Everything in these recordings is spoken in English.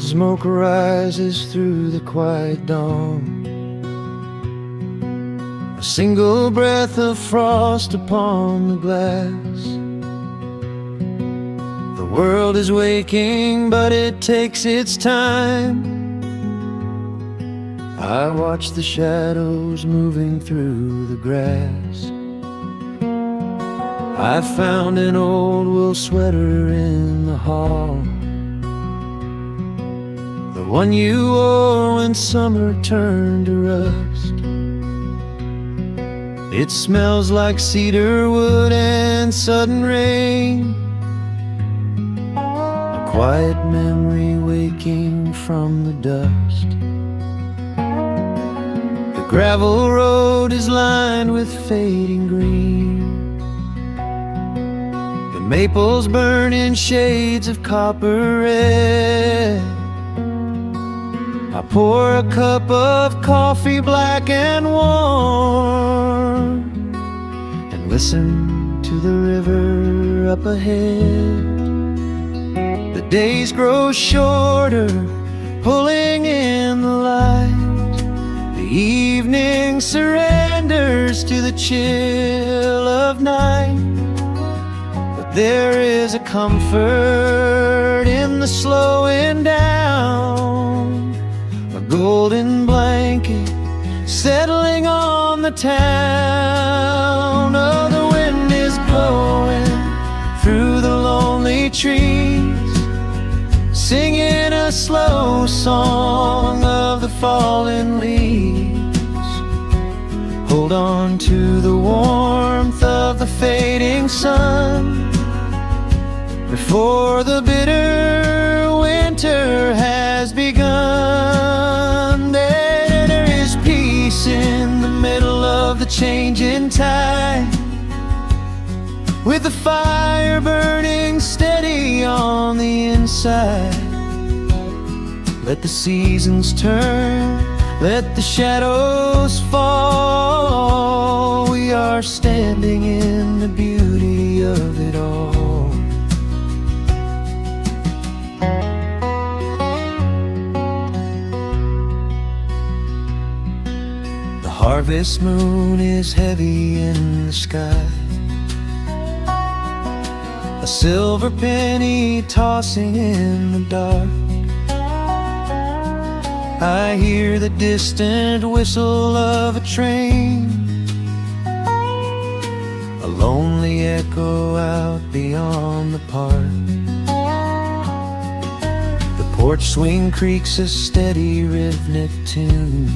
Smoke rises through the quiet dawn, a single breath of frost upon the glass. The world is waking, but it takes its time. I watch the shadows moving through the grass. I found an old wool sweater in the hall, the one you wore when summer turned to rust. It smells like cedar wood and sudden rain, a quiet memory waking from the dust. The gravel road is lined with fading green, the maples burn in shades of copper red. I pour a cup of coffee black and warm, and listen to the river up ahead. The days grow shorter, pulling in the light. The evening surrenders to the chill of night. But there is a comfort in the slowing down, a golden blanket settling on the town. Oh, the wind is blowing through the lonely trees, singing a slow song of the fallen leaves. Hold on to the warmth of the fading sun before the bitter winter has begun. There is peace in the middle of the changing tide, with the fire burning steady on the inside. Let the seasons turn, let the shadows fall. We are standing in the beauty of it all. The harvest moon is heavy in the sky, a silver penny tossing in the dark. I hear the distant whistle of a train, a lonely echo out beyond the park. The porch swing creaks a steady rhythmic tune,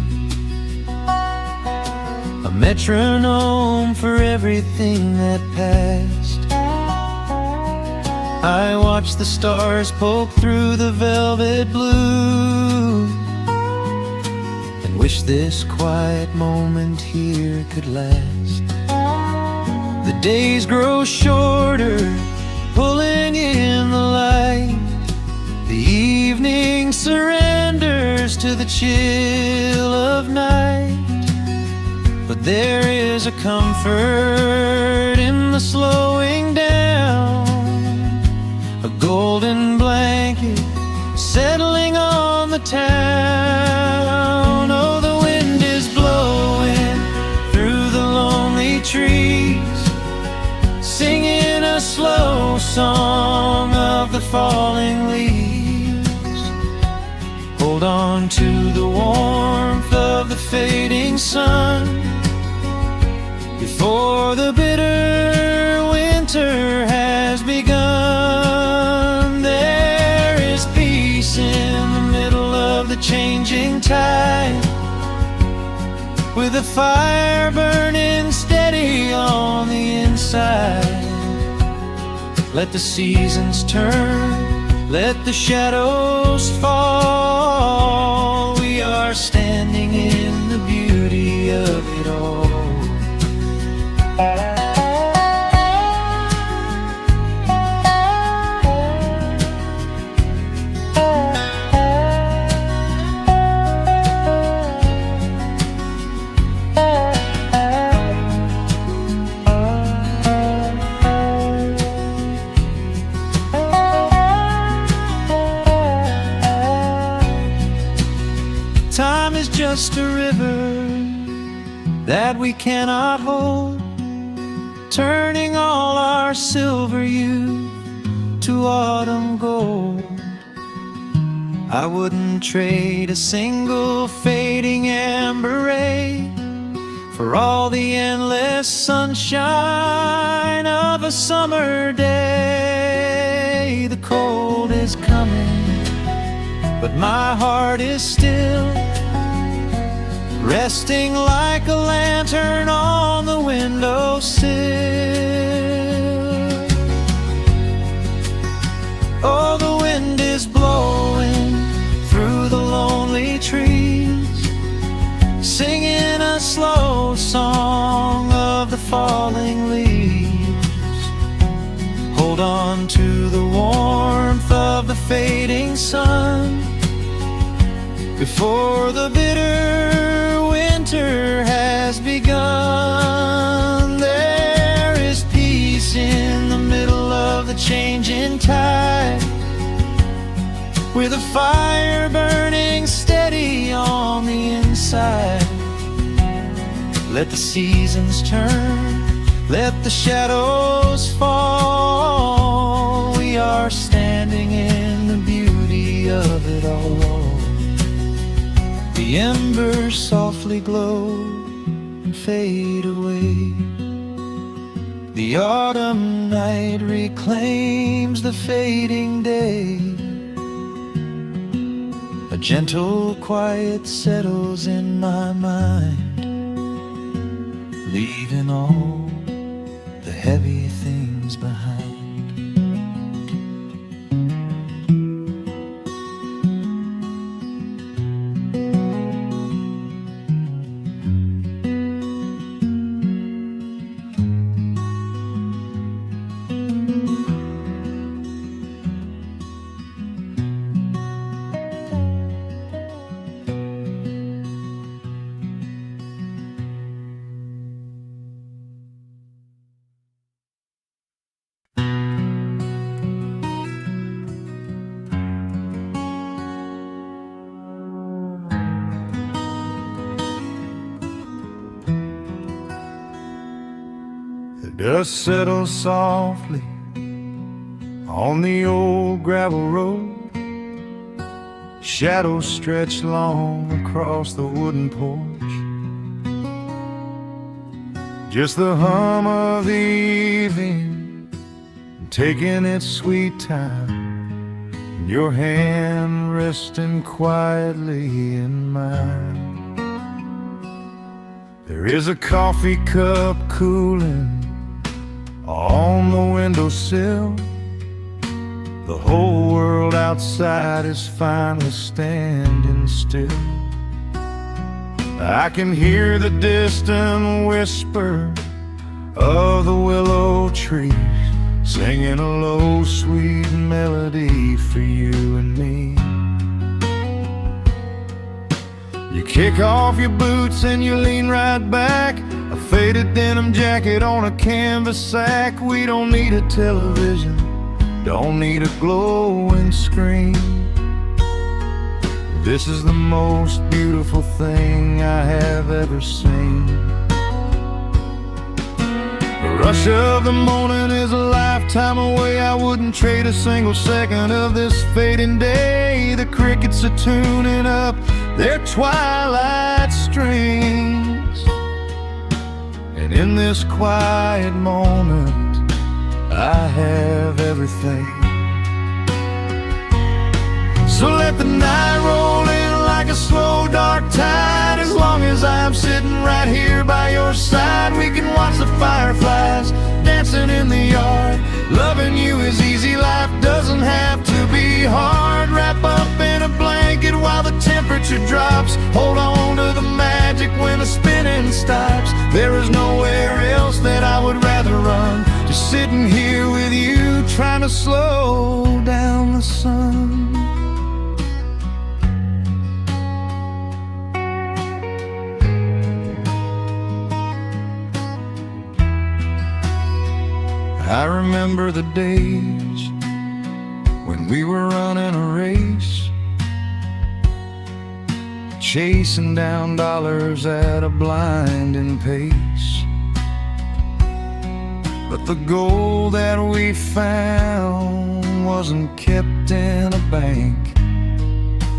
a metronome for everything that passed. I watch the stars poke through the velvet blue, and wish this quiet moment here could last. The days grow shorter, pulling in the light. The evening surrenders to the chill of night. But there is a comfort in the slowing down, a golden blanket settling on the town. Oh, the wind is blowing through the lonely trees, singing a slow song of the falling leaves. Hold on to the warmth of the fading sun before the bitter winter has begun. There is peace in the middle of the changing tide, with a fire burning steady on the inside. Let the seasons turn, let the shadows fall. We are standing in the beauty of it all. that we cannot hold, turning all our silver youth to autumn gold. I wouldn't trade a single fading amber ray for all the endless sunshine of a summer day. The cold is coming, but my heart is still resting like a lantern on the windowsill. Oh, the wind is blowing through the lonely trees, singing a slow song of the falling leaves. Hold on to the warmth of the fading sun before the bitter winter has begun. There is peace in the middle of the changing tide, with a fire burning steady on the inside. Let the seasons turn, let the shadows fall. We are standing in the beauty of it all. The embers softly glow and fade away. The autumn night reclaims the fading day. A gentle quiet settles in my mind, leaving all the heavy things behind. The dust settles softly on the old gravel road. Shadows stretch long across the wooden porch. Just the hum of the evening taking its sweet time, and your hand resting quietly in mine. There is a coffee cup cooling on the windowsill. The whole world outside is finally standing still. I can hear the distant whisper of the willow trees, singing a low, sweet melody for you and me. You kick off your boots and you lean right back, a faded denim jacket on a canvas sack. We don't need a television, don't need a glowing screen. This is the most beautiful thing I have ever seen. The rush of the morning is a lifetime away. I wouldn't trade a single second of this fading day. The crickets are tuning up their twilight strings, and in this quiet moment I have everything. So let the night roll in like a slow dark tide. As long as I'm sitting right here by your side, we can watch the fireflies dancing in the yard. Loving you is easy, life doesn't have to be hard. Wrap up in a blanket while the temperature drops. Hold on to the magic when the spinning stops. There is nowhere else that I would rather run, just sitting here with you, trying to slow down the sun. I remember the days when we were running a race, chasing down dollars at a blinding pace. But the gold that we found wasn't kept in a bank.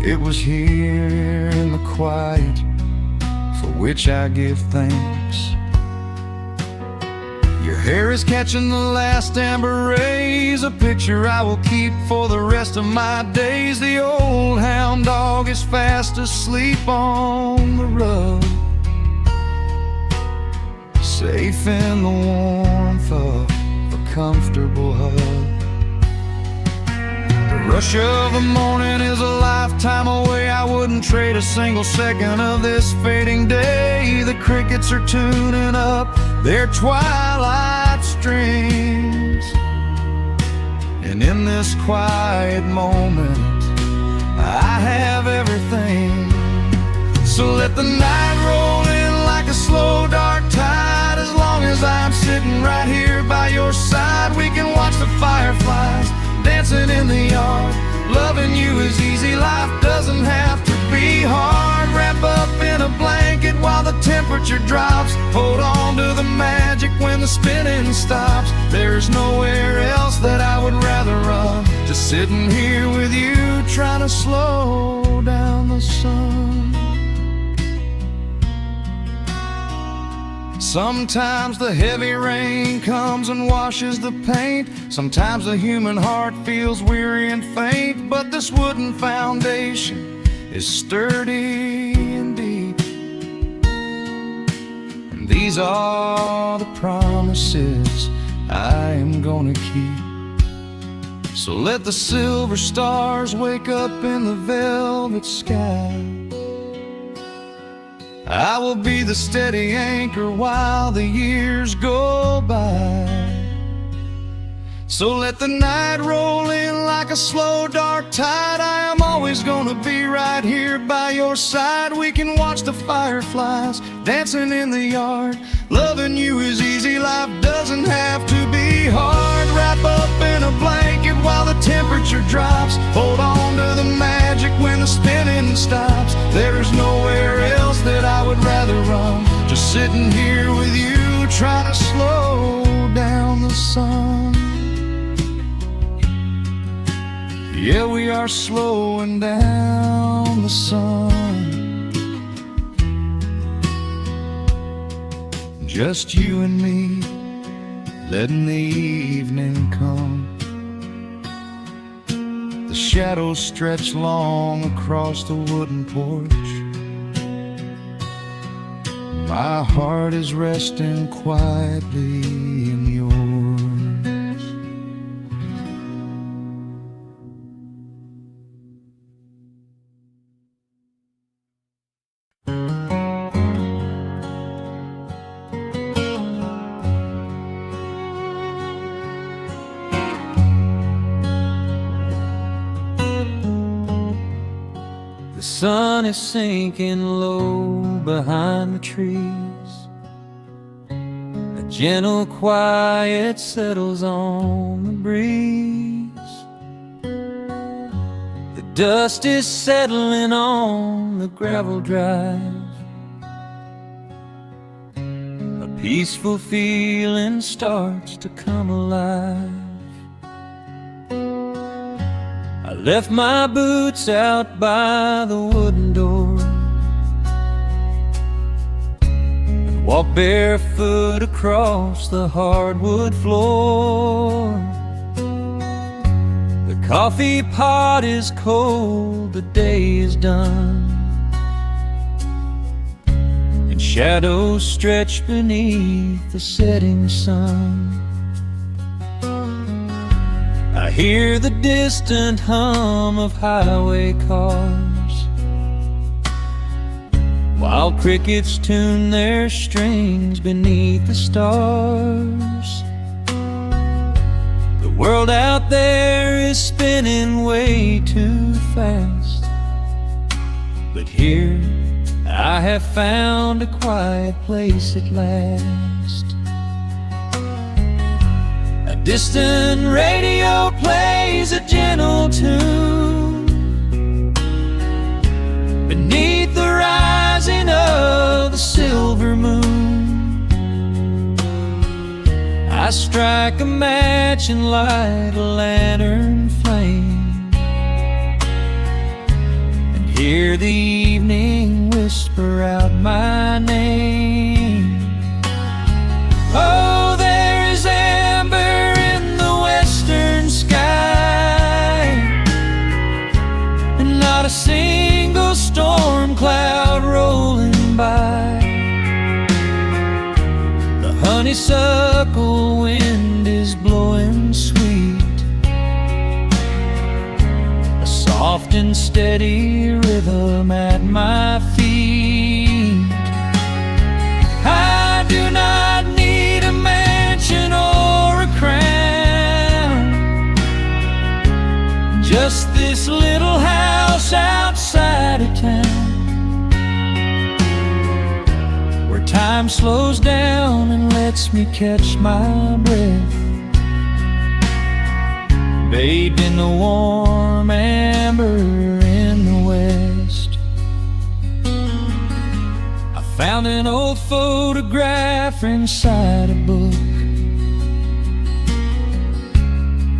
It was here in the quiet, for which I give thanks. Your hair is catching the last amber rays, a picture I will keep for the rest of my days. The old hound dog is fast asleep on the rug, safe in the warmth of a comfortable hug. The rush of the morning is a lifetime away. I wouldn't trade a single second of this fading day. The crickets are tuning up their twilight strings, and in this quiet moment I have everything. So let the night roll in like a slow dark tide. As long as I'm sitting right here by your side, we can watch the fireflies dancing in the yard. Loving you is easy, life doesn't have to be hard. Wrap up in a blanket while the temperature drops. Hold on to the magic when the spinning stops. There's nowhere else that I would rather run, just sitting here with you, trying to slow down the sun. Sometimes the heavy rain comes and washes the paint. Sometimes the human heart feels weary and faint. But this wooden foundation is sturdy and deep, and these are the promises I am gonna keep. So let the silver stars wake up in the velvet sky. I will be the steady anchor while the years go by. So let the night roll in like a slow dark tide. I am always gonna be right here by your side. We can watch the fireflies dancing in the yard. Loving you is easy, life doesn't have to be hard. Wrap up in a blanket while the temperature drops. Hold on to the magic when the spinning stops. There's nowhere else that I would rather run, just sitting here with you, trying to slow down the sun. Yeah, we are slowing down the sun. Just you and me, letting the evening come. The shadows stretch long across the wooden porch. My heart is resting quietly in yours. The sun is sinking low behind the trees. A gentle quiet settles on the breeze. The dust is settling on the gravel drive. A peaceful feeling starts to come alive. I left my boots out by the wooden door and walked barefoot across the hardwood floor. The coffee pot is cold, the day is done, and shadows stretch beneath the setting sun. I hear the distant hum of highway cars, while crickets tune their strings beneath the stars. The world out there is spinning way too fast, but here I have found a quiet place at last. A distant radio plays a gentle tune beneath the silver moon. I strike a match and light a lantern flame, and hear the evening whisper out my name. Oh, there is amber in the western sky, and not a single storm cloud rolling by. The honeysuckle wind is blowing sweet, a soft and steady rhythm at my feet. I do not need a mansion or a crown, just this little house outside of town, where time slows down and lets me catch my breath, bathed in the warm amber in the west. I found an old photograph inside a book.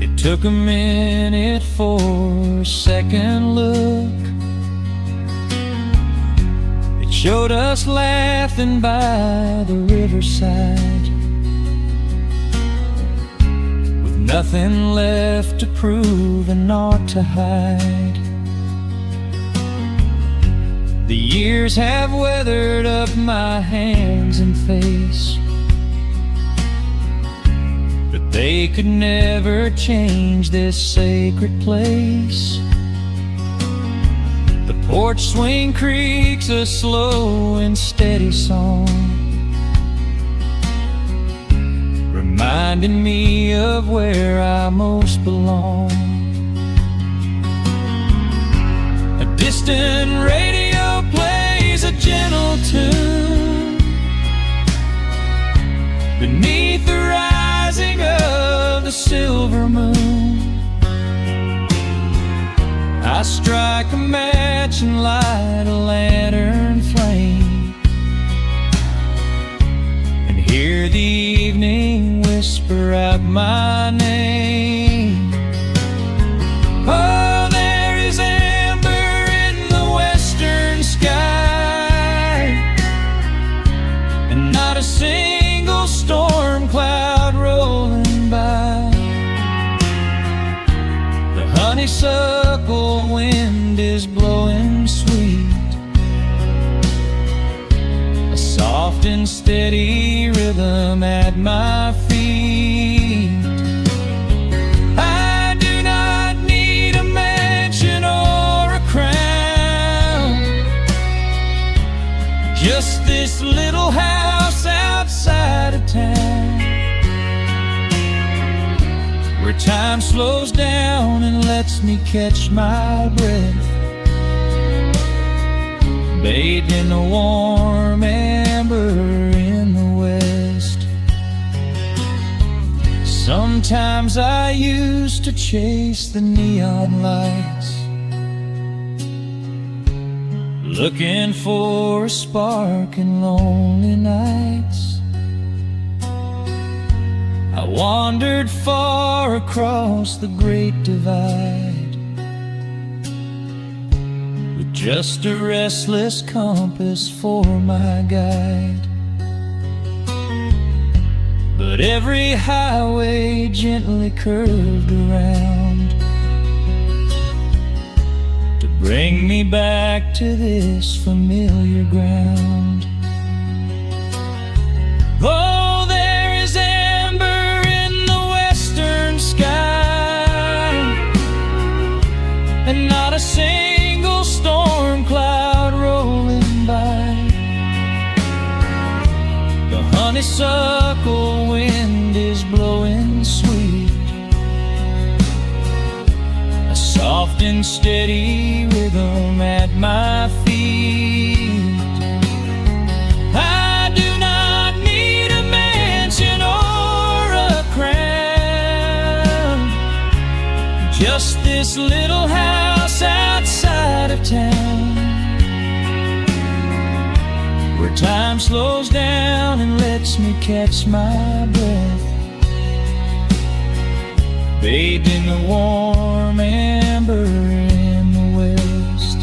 It took a minute for a second look. It showed us laughing by the riverside, with nothing left to prove and naught to hide. The years have weathered up my hands and face, but they could never change this sacred place. The porch swing creaks a slow and steady song, reminding me of where I most belong. A distant radio plays a gentle tune beneath the rising of the silver moon. I strike a match and light a lantern flame, and hear the evening whisper out my name. Oh, there is amber in the western sky, and not a single storm cloud rolling by. The honeysuckle wind is blowing sweet, a soft and steady rhythm at my feet. I do not need a mansion or a crown, just this little house outside of town, where time slows down and lets me catch my breath, bathed in the warm amber in the west. Sometimes I used to chase the neon lights, looking for a spark in lonely nights. I wandered far across the great divide, with just a restless compass for my guide. But every highway gently curved around to bring me back to this familiar ground. Oh, there is amber in the western sky, and not a single storm cloud rolling by. The honeysuckle wind is blowing sweet, a soft and steady rhythm at my feet. I do not need a mansion or a crown, just this little house outside of town, where where time slows down and lets me catch my breath, bathed in the warm amber in the west.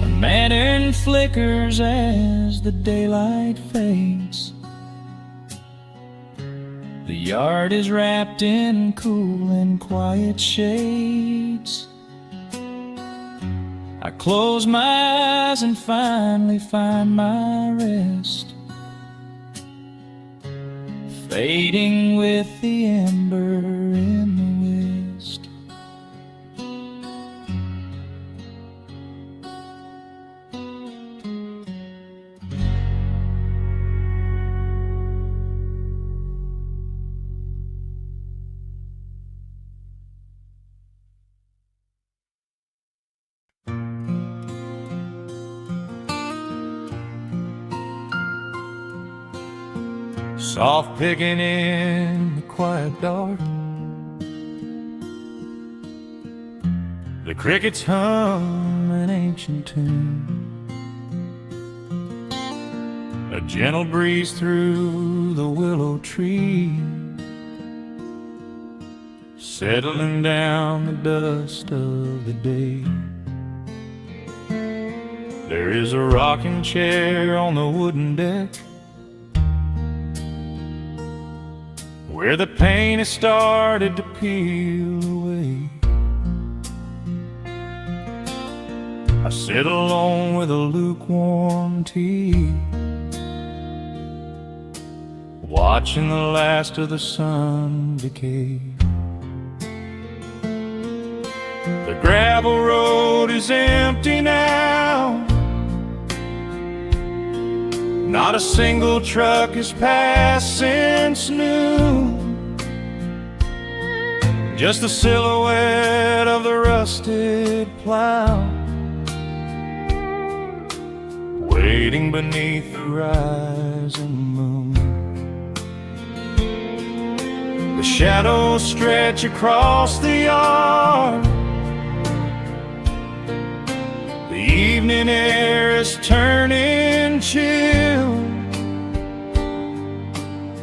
A lantern flickers as the daylight fades. The yard is wrapped in cool and quiet shades. I close my eyes and finally find my rest, fading with the ember in the west. Soft picking in the quiet dark, the crickets hum an ancient tune. A gentle breeze through the willow tree, settling down the dust of the day. There is a rocking chair on the wooden deck, where the paint has started to peel away. I sit alone with a lukewarm tea, watching the last of the sun decay. The gravel road is empty now, not a single truck has passed since noon. Just the silhouette of the rusted plow, waiting beneath the rising moon. The shadows stretch across the yard, the evening air is turning chill,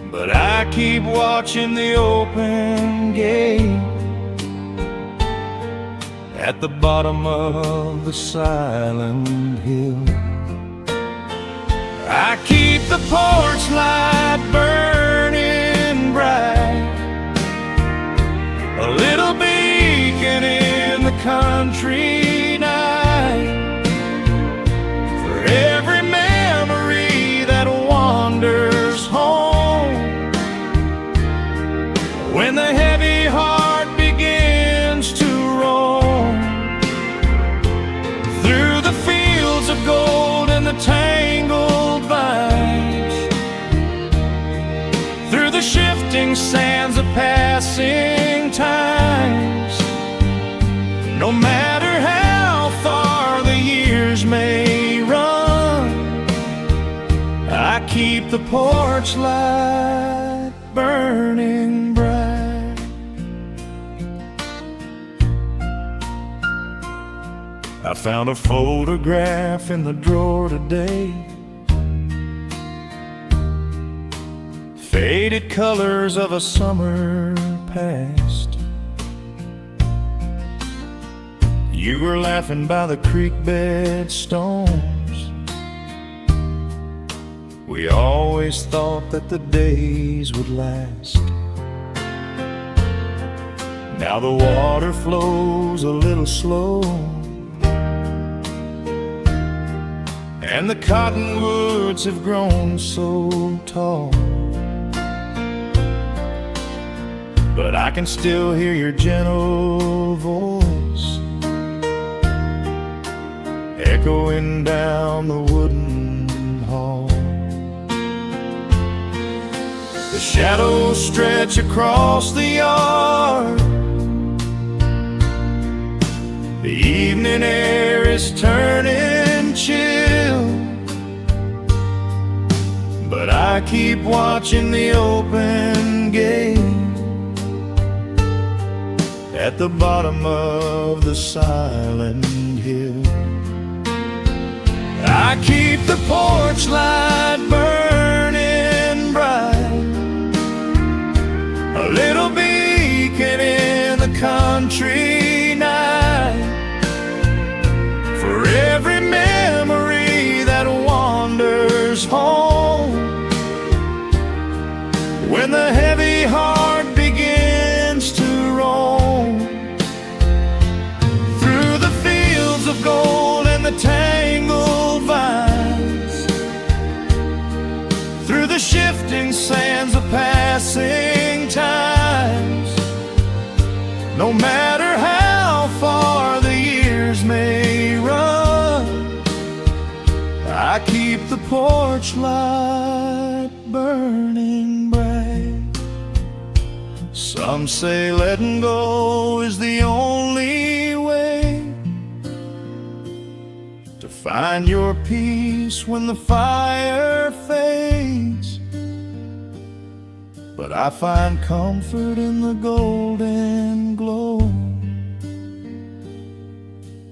but I keep watching the open gate at the bottom of the silent hill. I keep the porch light burning bright, a little beacon in the country night, for every memory that wanders home. When the heavy heart begins to roam through the fields of gold and the tangled vines, through the shifting sands of passing times, no matter how far the years may run, I keep the porch light burning bright. I found a photograph in the drawer today, faded colors of a summer past. You were laughing by the creek bed stones. We always thought that the days would last. Now the water flows a little slow, and the cottonwoods have grown so tall, but I can still hear your gentle voice echoing down the wooden hall. The shadows stretch across the yard, the evening air is turning chill, but I keep watching the open gate at the bottom of the silent hill. I keep the porch light burning bright, a little beacon in the country night, for every memory that wanders home. When the heavy heart begins to roam through the fields of gold and the tangled vines, through the shifting sands of passing times, no matter how far the years may run, I keep the porch light burning bright. Some say letting go is the only way to find your peace when the fire fades, but I find comfort in the golden glow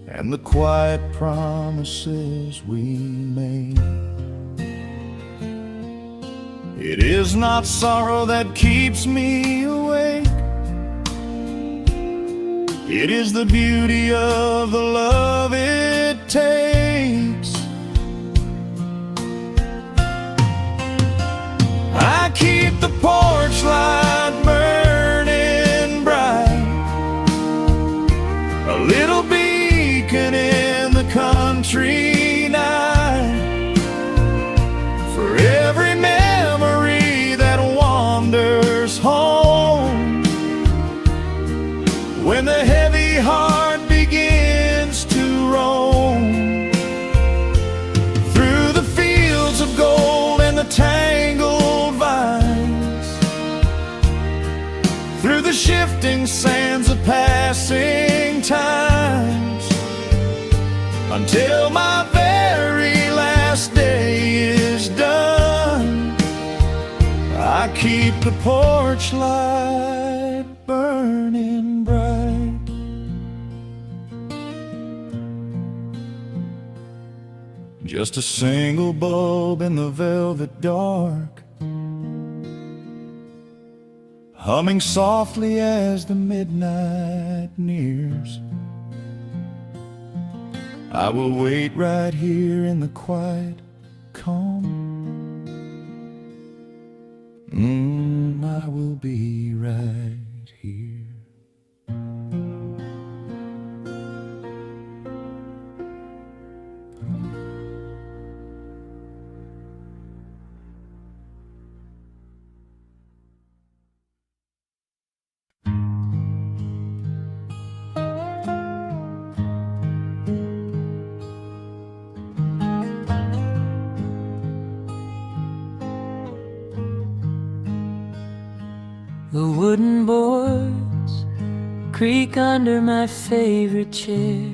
and the quiet promises we made. It is not sorrow that keeps me awake, it is the beauty of the love it takes. I keep the porch light burning bright, a little beacon in the country night, for every memory that wanders home. When the heavy heart begins to roam through the fields of gold and the tangled vines, through the shifting sands of passing times, until my very last day is done, I keep the porch light burning bright. Just a single bulb in the velvet dark, humming softly as the midnight nears. I will wait right here in the quiet calm. I will be right here. The wooden boards creak under my favorite chair.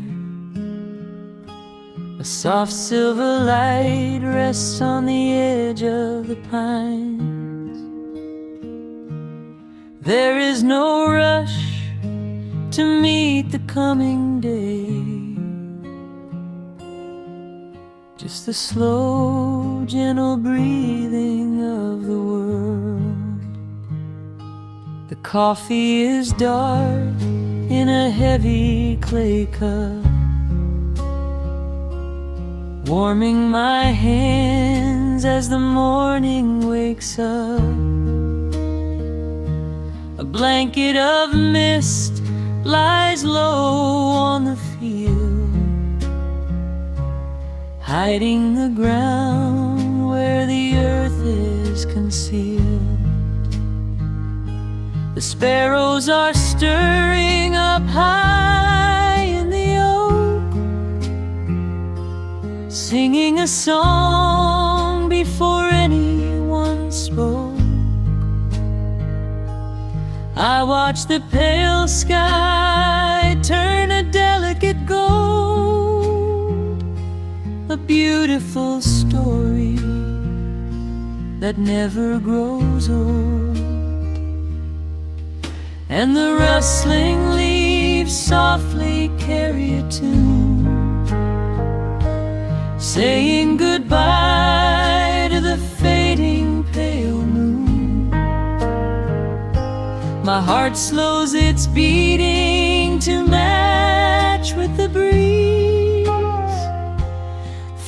A soft silver light rests on the edge of the pines. There is no rush to meet the coming day, just the slow, gentle breathing of the world. The coffee is dark in a heavy clay cup, warming my hands as the morning wakes up. A blanket of mist lies low on the field, hiding the ground where the earth is concealed. The sparrows are stirring up high in the oak, singing a song before anyone spoke. I watch the pale sky turn a delicate gold, a beautiful story that never grows old. And the rustling leaves softly carry a tune, saying goodbye to the fading pale moon. My heart slows its beating to match with the breeze,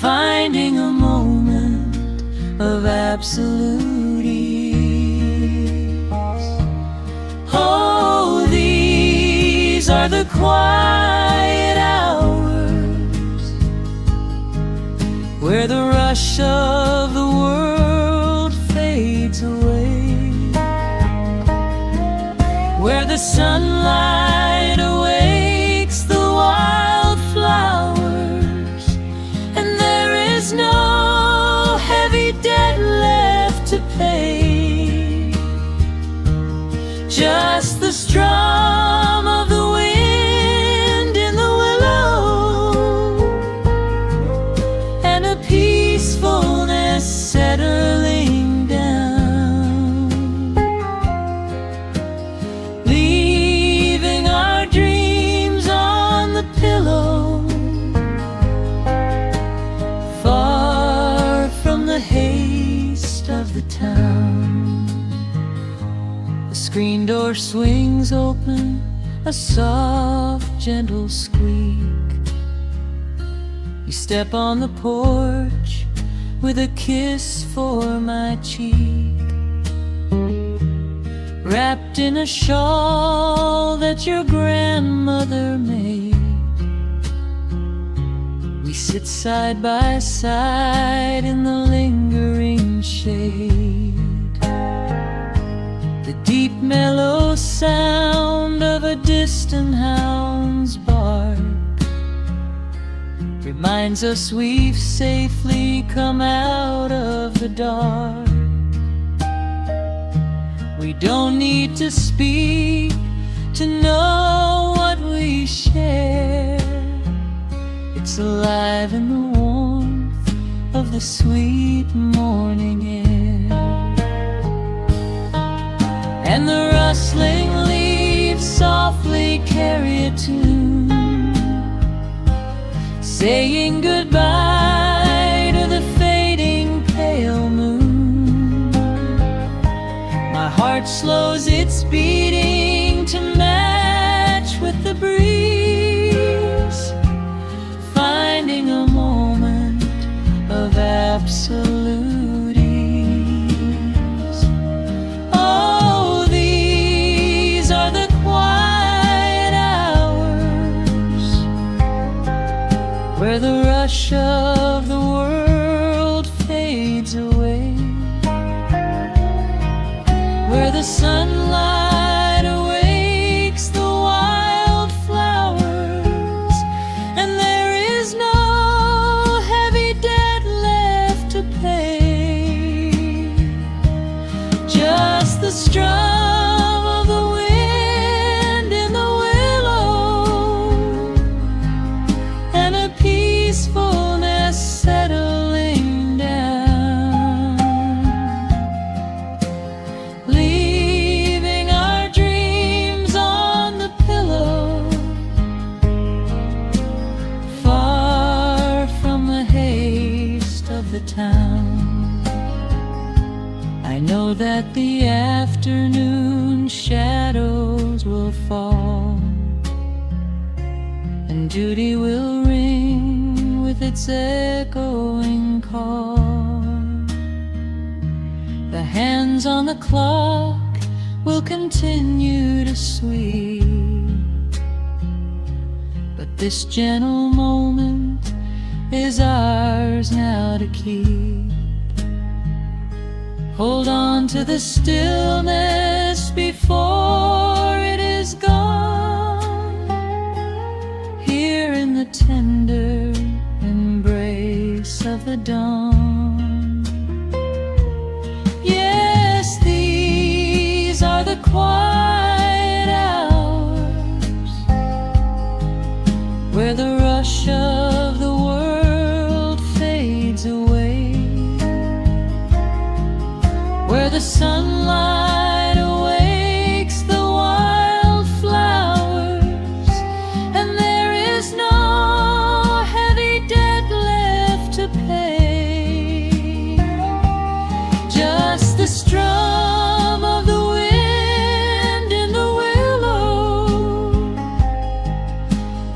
finding a moment of absolute ease. Oh, these are the quiet hours where the rush of the world fades away, where the sunlight awakes the wildflowers, and there is no heavy debt left to pay, just the strum of the wind in the willow, and a peacefulness settling down, leaving our dreams on the pillow, far from the haste of the town. The screen door swings open, a soft, gentle squeak. You step on the porch with a kiss for my cheek, wrapped in a shawl that your grandmother made. We sit side by side in the lingering shade. The deep mellow sound of a distant hound's bark reminds us we've safely come out of the dark. We don't need to speak to know what we share. It's alive in the warmth of the sweet morning air, and the rustling leaves softly carry a tune, saying goodbye to the fading pale moon. My heart slows its beating to match with the breeze, finding a moment of absolute ease. Oh, these are the quiet hours where the rush of the world fades away, where the sunlight awakes the wildflowers, and there is no heavy debt left to pay, just the strum of the wind in the willow, and a peacefulness settling down, leaving our dreams on the pillow, far from the haste of the town. I know that the afternoon shadows will fall, and duty will ring with its echoing call. The hands on the clock will continue to sweep, but this gentle moment is ours now to keep. Hold on to the stillness before it is gone, here in the tender embrace of the dawn. Yes, these are the quiet hours where the rush of the world fades away, where the sunlight awakes the wildflowers, and there is no heavy debt left to the strum of the wind in the willow,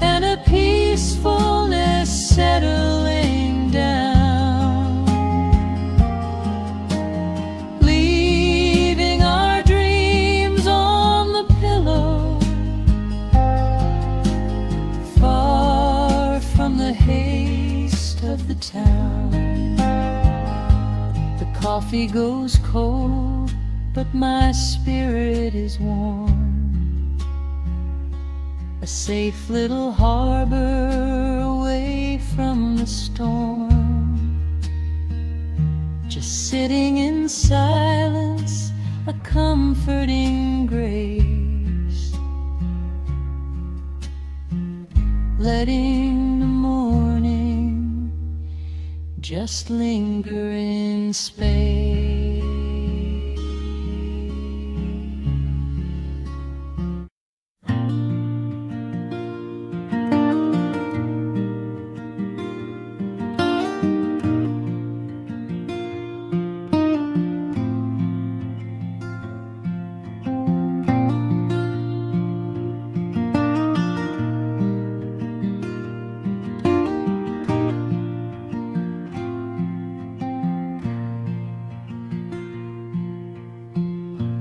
and a peacefulness settling down, leaving our dreams on the pillow, far from the haste of the town. The coffee goes cold, but my spirit is warm. A safe little harbor away from the storm. Just sitting in silence, a comforting grace, letting the morning just linger in space.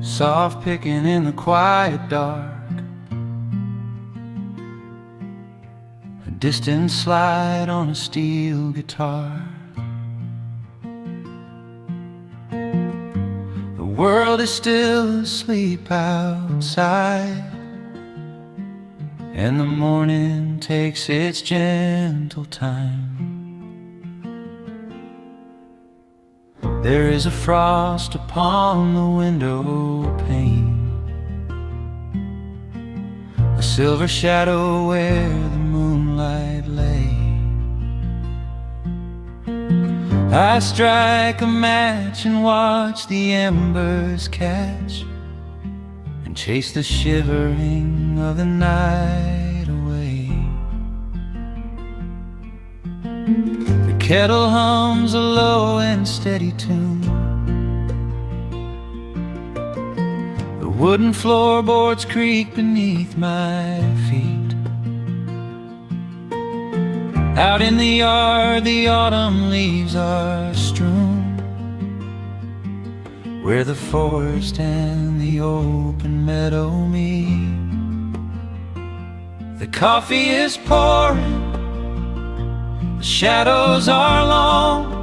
Soft picking in the quiet dark, a distant slide on a steel guitar. The world is still asleep outside, and the morning takes its gentle time. There is a frost upon the window pane, a silver shadow where the moonlight lay. I strike a match and watch the embers catch, and chase the shivering of the night away. The kettle hums a low and steady tune, the wooden floorboards creak beneath my feet. Out in the yard the autumn leaves are strewn, where the forest and the open meadow meet. The coffee is pouring, the shadows are long,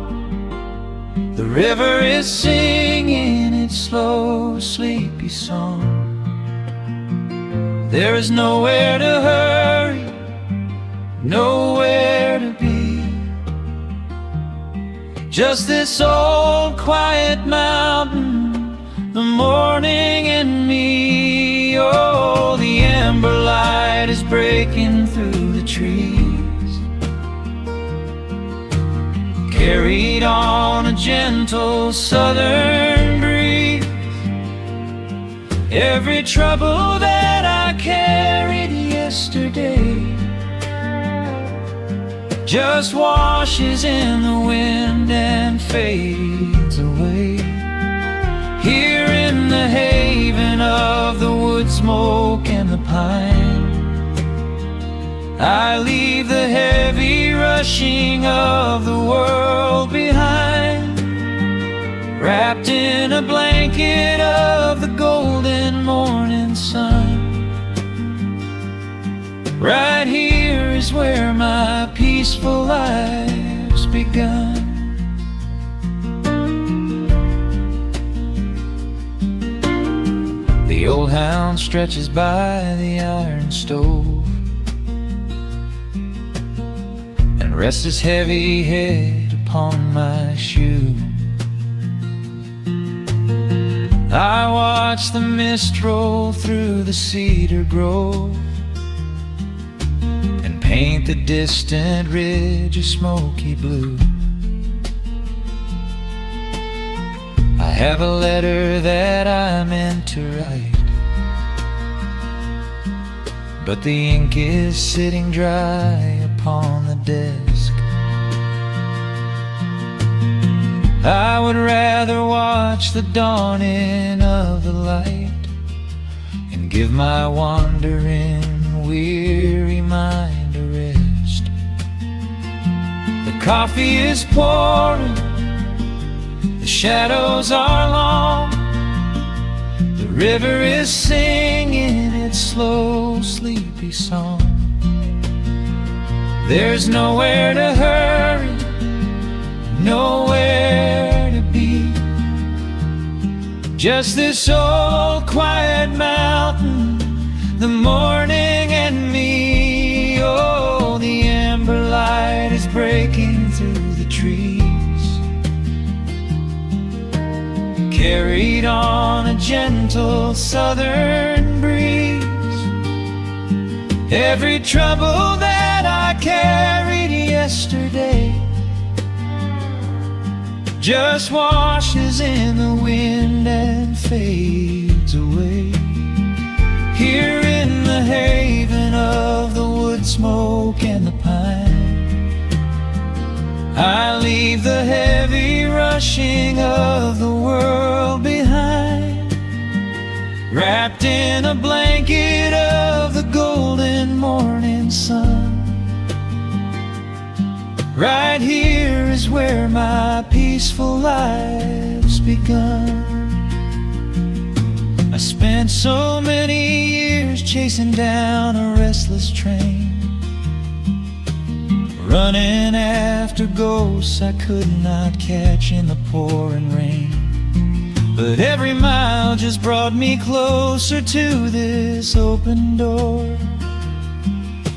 the river is singing its slow, sleepy song. There is nowhere to hurry, nowhere to be, just this old quiet mountain, the morning and me. Oh, the amber light is breaking through the trees, carried on a gentle southern breeze. Every trouble that I carried yesterday just washes in the wind and fades away. Here in the haven of the wood smoke and the pine, I leave the heavy rushing of the world behind, wrapped in a blanket of the golden morning sun. Right here is where my peaceful life's begun. The old hound stretches by the iron stove and rests his heavy head upon my shoe. I watch the mist roll through the cedar grove and paint the distant ridge a smoky blue. I have a letter that I meant to write, but the ink is sitting dry upon the desk. I would rather watch watch the dawning of the light and give my wandering, weary mind a rest. The coffee is pouring, the shadows are long, the river is singing its slow, sleepy song. There's nowhere to hurry, nowhere to be, just this old quiet mountain, the morning and me. Oh, the amber light is breaking through the trees, carried on a gentle southern breeze. Every trouble that I carried yesterday just washes in the wind and fades away. Here in the haven of the wood smoke and the pine, I leave the heavy rushing of the world behind, wrapped in a blanket of the golden morning sun. Right here is where my peaceful life's begun. I spent so many years chasing down a restless train, running after ghosts I could not catch in the pouring rain. But every mile just brought me closer to this open door,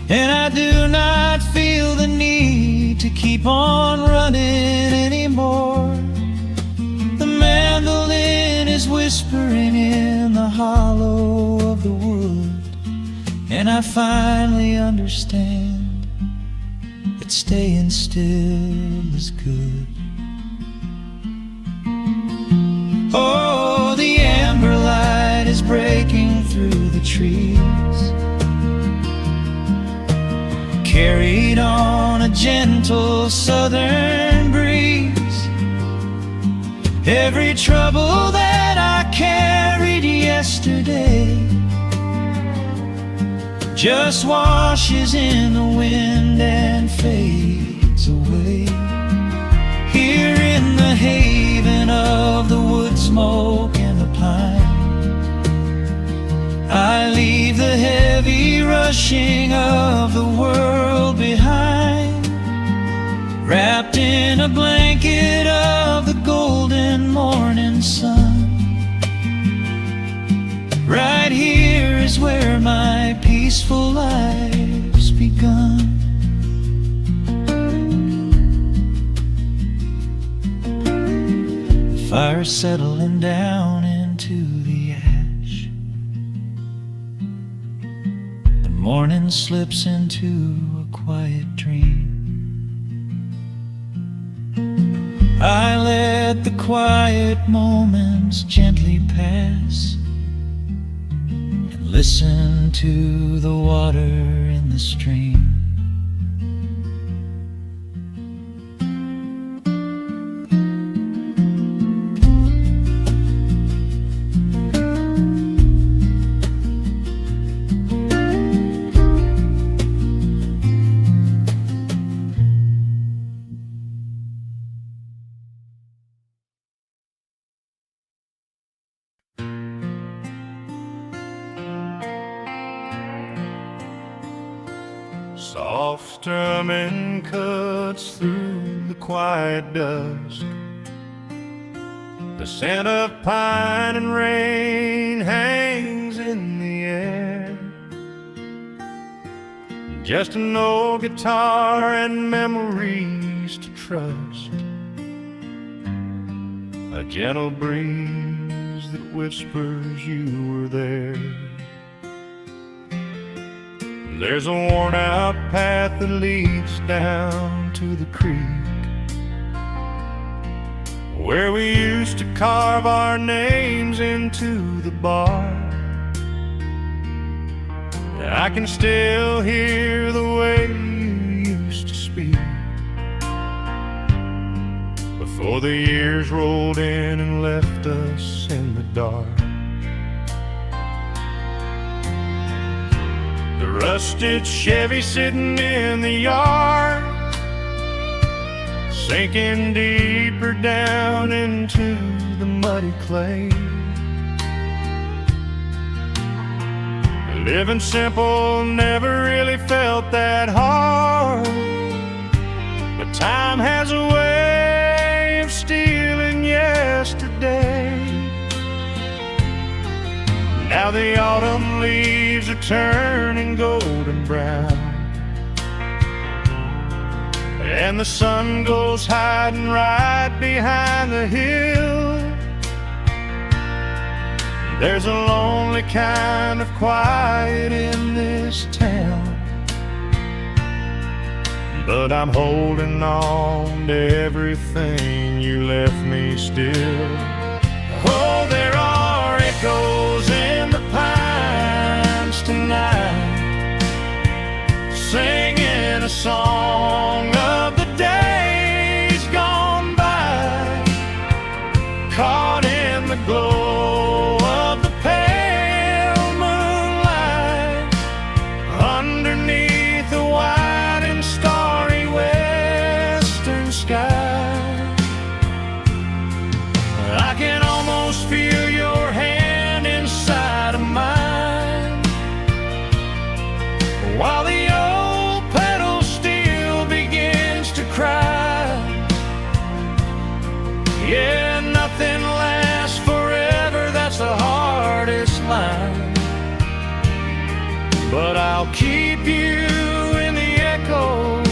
and I do not feel the need to keep on running anymore. The mandolin is whispering in the hollow of the wood, and I finally understand that staying still is good. Oh, the amber light is breaking through the trees, carried on a gentle southern breeze. Every trouble that I carried yesterday just washes in the wind and fades away. Here in the haven of the wood smoke and the pine, I leave the heavy rushing of the world behind, wrapped in a blanket of the golden morning sun. Right here is where my peaceful life's begun. The fire settling down into the ash, the morning slips into a quiet dream. I let the quiet moments gently pass and listen to the water in the stream. Soft strumming cuts through the quiet dusk. The scent of pine and rain hangs in the air. Just an old guitar and memories to trust. A gentle breeze that whispers you were there. There's a worn-out path that leads down to the creek, where we used to carve our names into the bark. I can still hear the way you used to speak For the years rolled in and left us in the dark. The rusted Chevy sitting in the yard, sinking deeper down into the muddy clay. Living simple never really felt that hard, but time has a way of stealing yesterday. Now the autumn leaves are turning golden brown, and the sun goes hiding right behind the hill. There's a lonely kind of quiet in this town, but I'm holding on to everything you left me still. Oh, there are echoes in the pines tonight, singing a song of the days gone by, caught in the glow of the pale moonlight, underneath the white and starry western sky. I can almost feel your hand inside of mine, while the old pedal steel begins to cry. Yeah, nothing lasts forever, that's the hardest line, but I'll keep you in the echoes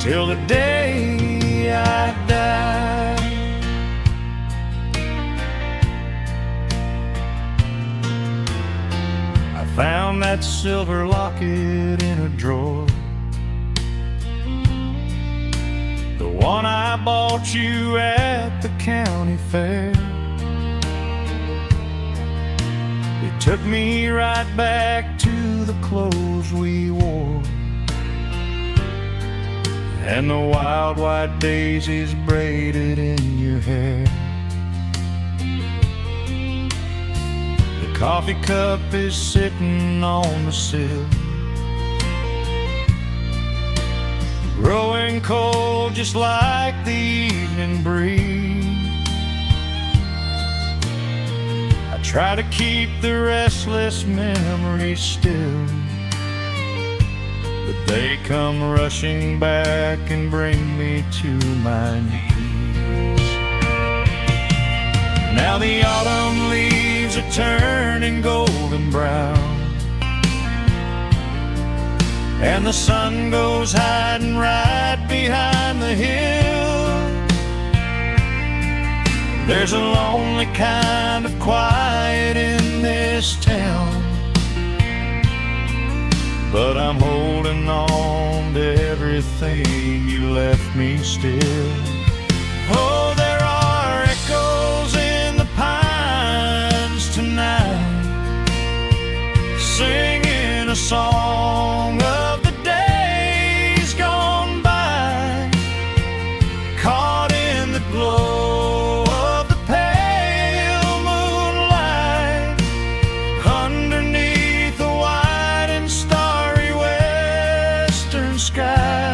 till the day I die. I found that silver locket in a drawer, the one I bought you at the county fair. It took me right back to the clothes we wore, and the wild white daisies braided in your hair. The coffee cup is sitting on the sill, growing cold just like the evening breeze. I try to keep the restless memories still, but they come rushing back and bring me to my knees. Now the autumn leaves are turning golden brown, and the sun goes hiding right behind the hill. There's a lonely kind of quiet in this town, but I'm holding on to everything you left me still. Oh, there are echoes in the pines tonight, singing a song of the days gone by, caught in the glow of the pale moonlight, underneath the white and starry western sky.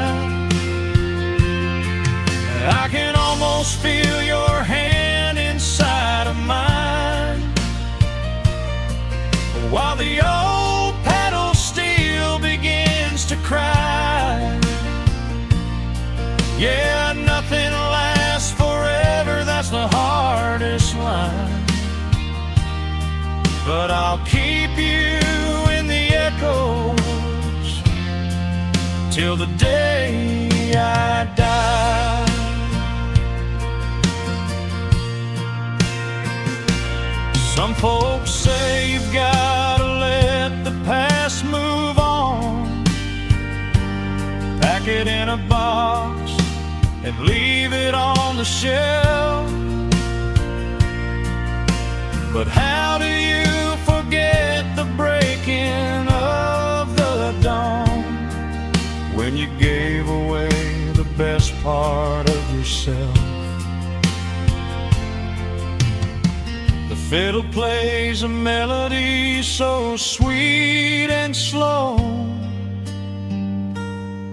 I can almost feel your hand inside of mine, while the old pedal steel begins to cry. Yeah, nothing lasts forever, that's the hardest line, but I'll keep you in the echoes till the day I die. Some folks say you've gotta let the past move on, pack it in a box and leave it on the shelf. But how do you forget the breaking of the dawn, when you gave away the best part of yourself? yourself. The fiddle plays a melody so sweet and slow,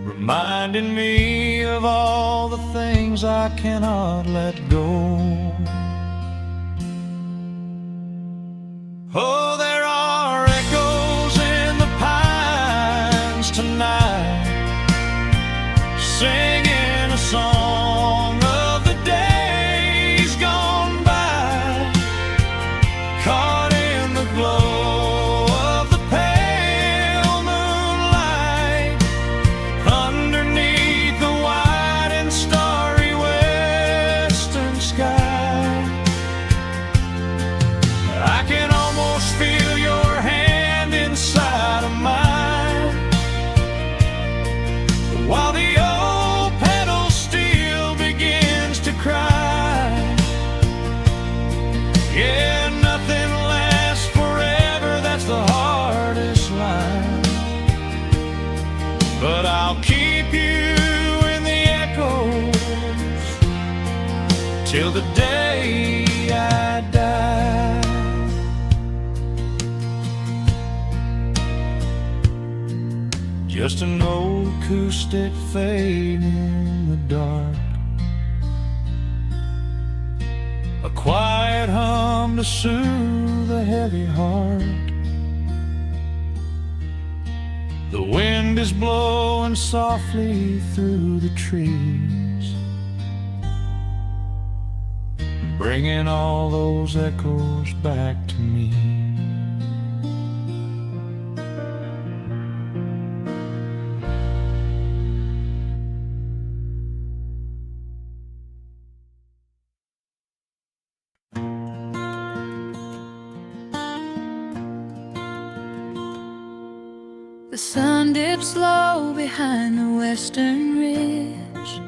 reminding me of all the things I cannot let go. Oh, there are echoes in the pines tonight, singing a song of the days gone by, caught in the glow of the pale moonlight, underneath the wide and starry western sky. I can almost feel your hand inside of mine, while the old pedal steel begins to cry. Yeah, nothing lasts forever, that's the hardest line, but I'll keep you in the echoes till the day I die. Just an old acoustic fade in the dark, a quiet hum to soothe a heavy heart. The wind is blowing softly through the trees, bringing all those echoes back to me. The sun dips low behind the western ridge.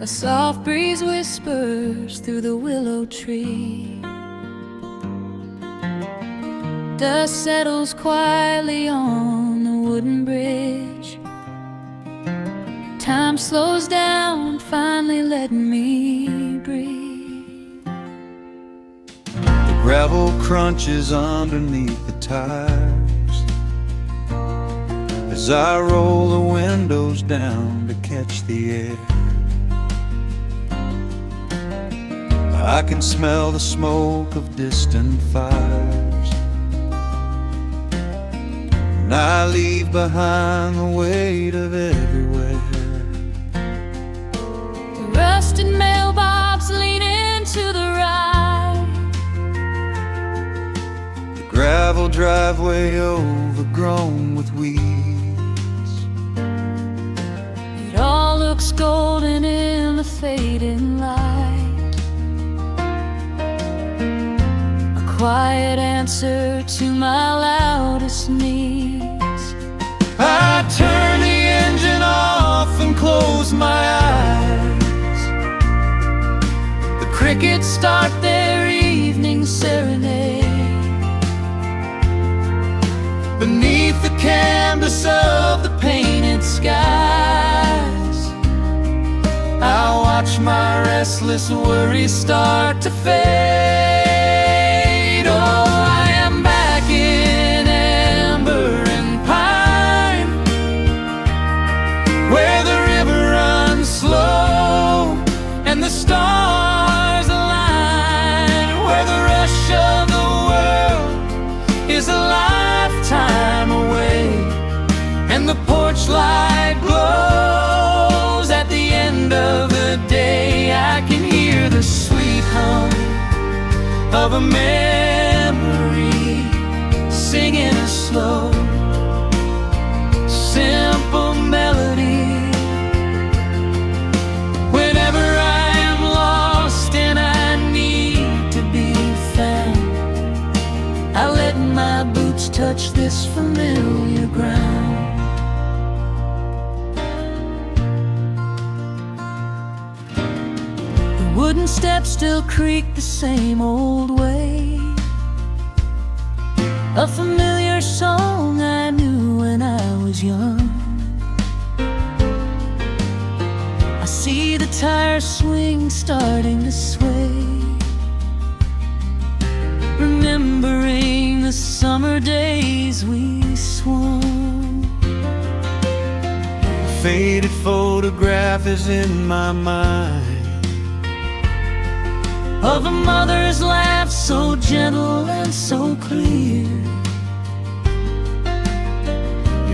A soft breeze whispers through the willow tree. Dust settles quietly on the wooden bridge. Time slows down, finally letting me breathe. The gravel crunches underneath the tires as I roll the windows down to catch the air. I can smell the smoke of distant fires, and I leave behind the weight of everywhere. The rusted mailbox leaning to the right, The gravel driveway overgrown with weeds. it all looks golden in the fading light. A quiet answer to my loudest needs. I turn the engine off and close my eyes. The crickets start their evening serenade. Beneath the canvas of the painted skies, I watch my restless worries start to fade. Oh, I am back in amber and pine, where the river runs slow and the stars align, where the rush of the world is a lifetime away, and the porch light glows at the end of the day. I can hear the sweet hum of a memory singing a slow, simple melody. Whenever I am lost and I need to be found, I let my boots touch this familiar ground. The wooden steps still creak the same old way, a familiar song I knew when I was young. I see tire swing starting to sway, remembering the summer days we swung. A faded photograph is in my mind of a mother's laugh, so gentle and so clear.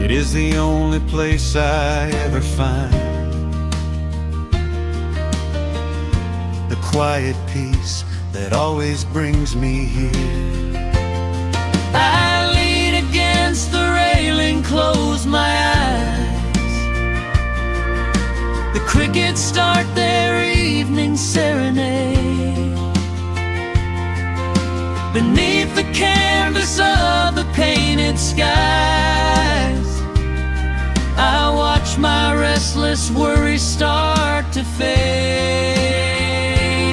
It is the only place I ever find the quiet peace that always brings me here. I lean against the railing, close my eyes. The crickets start their evening serenade. Beneath the canvas of the painted skies, I watch my restless worries start to fade.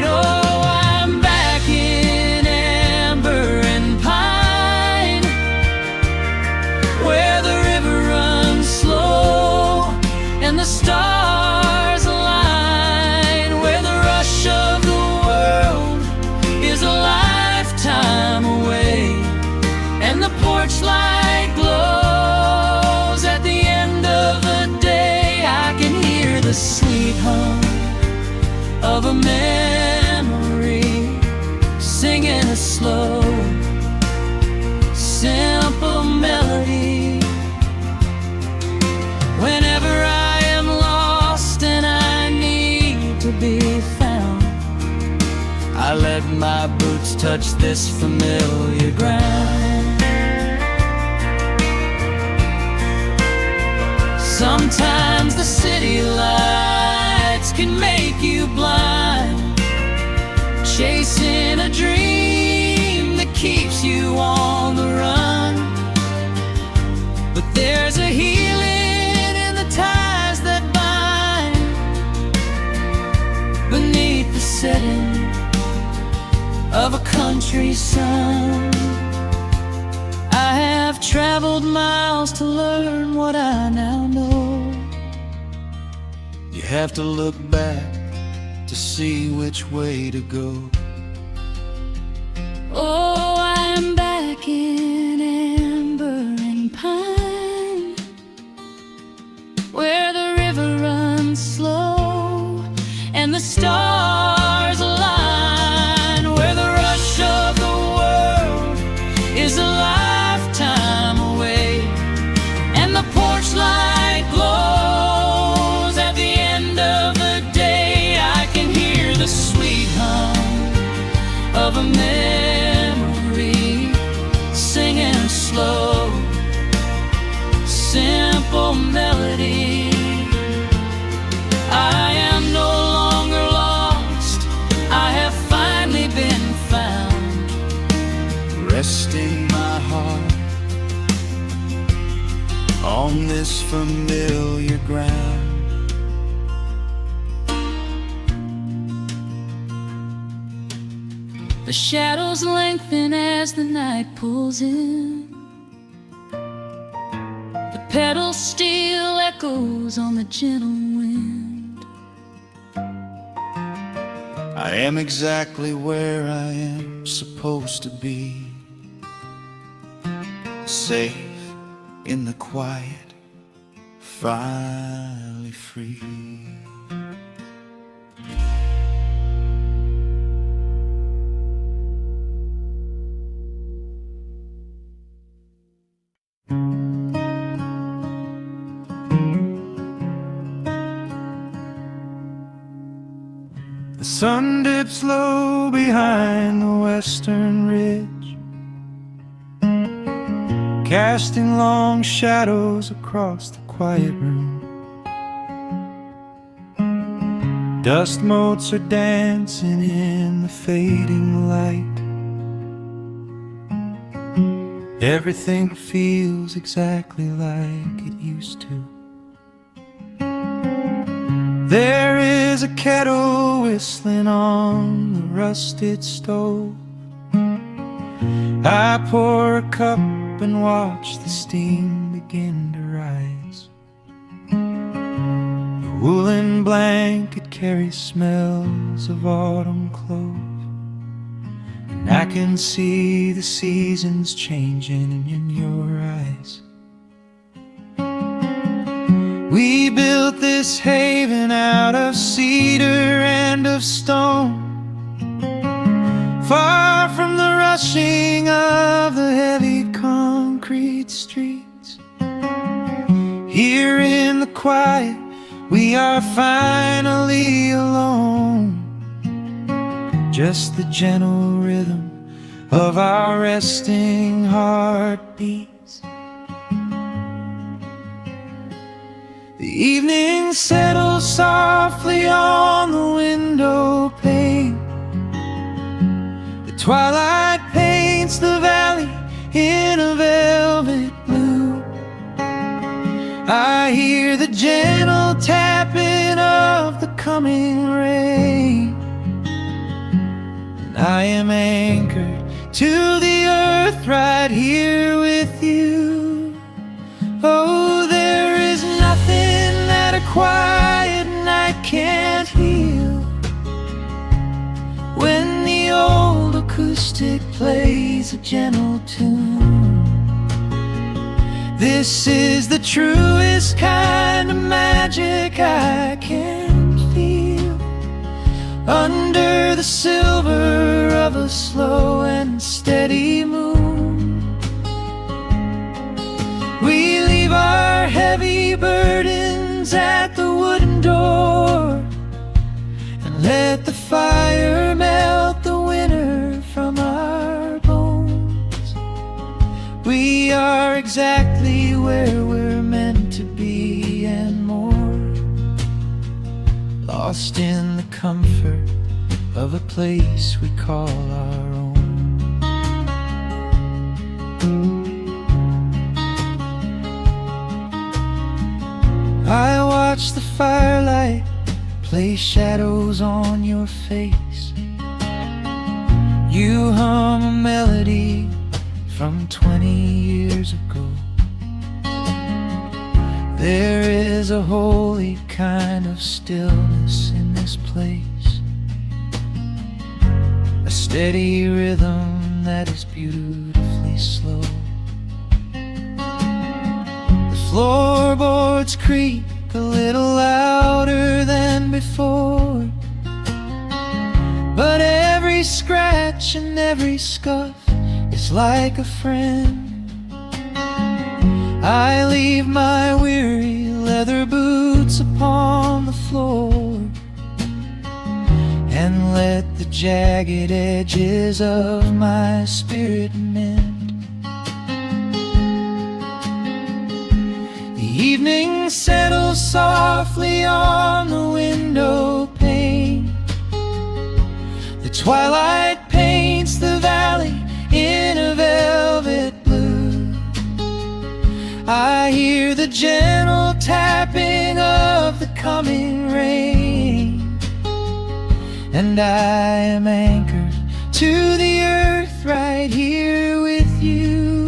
Oh, I'm back in amber and pine, where the river runs slow and the stars align, where the rush of the world is a lifetime away, and the porch light glows at the end of the day. I can hear the sweet hum of a memory, singing a slow, simple melody. Whenever I am lost and I need to be found, I let my boots touch this familiar ground. Sometimes the city lights can make you blind, chasing a dream that keeps you on the run. But there's a healing in the ties that bind beneath the setting of a country sun. I have traveled miles to learn what I now know. You have to look back to see which way to go. Oh, I'm back in amber and pine, where the river runs slow and the stars align, where the rush of the world is a lifetime away, and the porch light glows at the end of the day. I can hear the sweet hum of a memory, singing a slow, simple melody. I am no longer lost, I have finally been found, Resting my heart on this familiar ground. the shadows lengthen as the night pulls in. The pedal steel echoes on the gentle wind. I am exactly where I am supposed to be, safe in the quiet, finally free. The sun dips low behind the western ridge, casting long shadows across the quiet room. Dust motes are dancing in the fading light. Everything feels exactly like it used to. There is a kettle whistling on the rusted stove. I pour a cup and watch the steam begin to rise. The woolen blanket carries smells of autumn clove, and I can see the seasons changing in your eyes. We built this haven out of cedar and of stone, far from the rushing of the heavy concrete streets. Here in the quiet, we are finally alone. Just the gentle rhythm of our resting heartbeats. The evening settles softly on the window pane. The twilight paints the valley in a velvet blue. I hear the gentle tapping of the coming rain, and I am anchored to the earth right here with you. Oh, there is nothing that a quiet night can't heal, when the old acoustic plays a gentle tune. This is the truest kind of magic I can feel, under the silver of a slow and steady moon. We leave our heavy burdens at the wooden door, and let the fire melt the winter from our bones. We are exactly where we're meant to be and more, lost in the comfort of a place we call our own. I watch the firelight play shadows on your face. You hum a melody from 20 years ago. There is a holy kind of stillness in this place, a steady rhythm that is beautifully slow. The floorboards creak a little louder than before, but every scratch and every scuff is like a friend. I leave my weary leather boots upon the floor, and let the jagged edges of my spirit mend. The evening settles softly on the window pane. The twilight paints the valley in a velvet blue. I hear the gentle tapping of the coming rain, and I am anchored to the earth right here with you.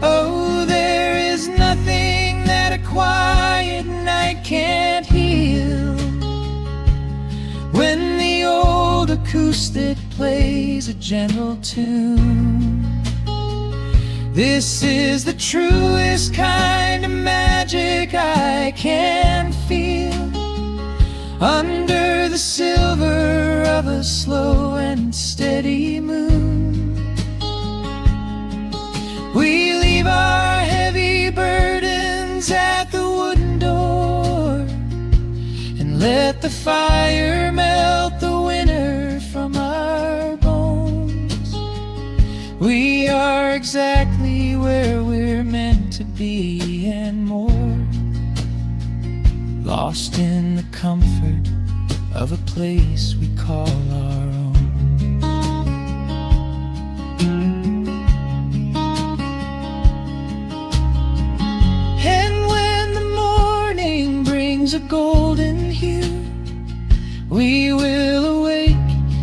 Oh, there is nothing that a quiet night can't heal, when the old acoustic plays a gentle tune. This is the truest kind of magic I can feel, under the silver of a slow and steady moon. We leave our heavy burdens at the wooden door, and let the fire melt the winter from our bones. We are exactly where we're meant to be and more, lost in the comfort of a place we call our own. And when the morning brings a golden hue, we will awake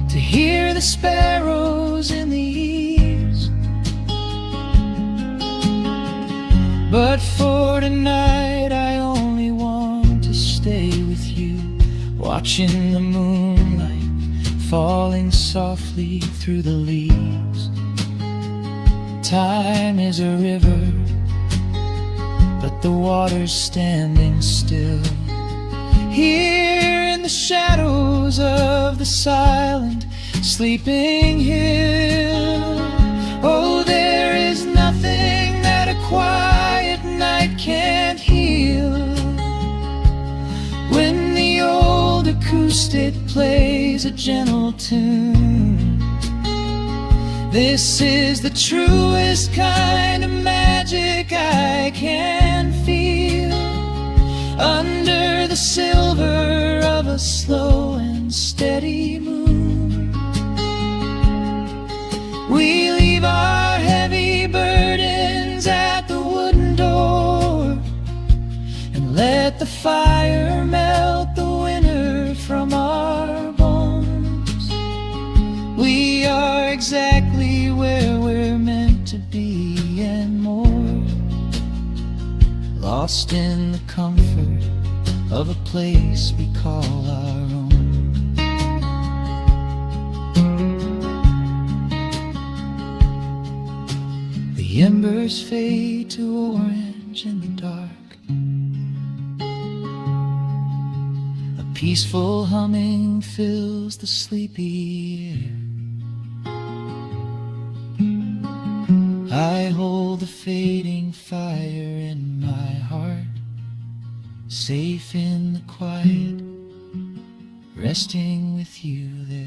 to hear the sparrows in the eaves. But for tonight I only want to stay watching the moonlight falling softly through the leaves. Time is a river, but the water's standing still. Here in the shadows of the silent sleeping hill, oh, there is nothing that a quiet night can't heal. When the old acoustic plays a gentle tune, this is the truest kind of magic I can feel. Under the silver of a slow and steady moon, we leave our heavy burdens at the wooden door, and let the fire melt the winter from our bones. We are exactly where we're meant to be and more, lost in the comfort of a place we call our own. The embers fade to orange in the dark. A peaceful humming fills the sleepy air. I hold the fading fire in my heart, safe in the quiet, resting with you there.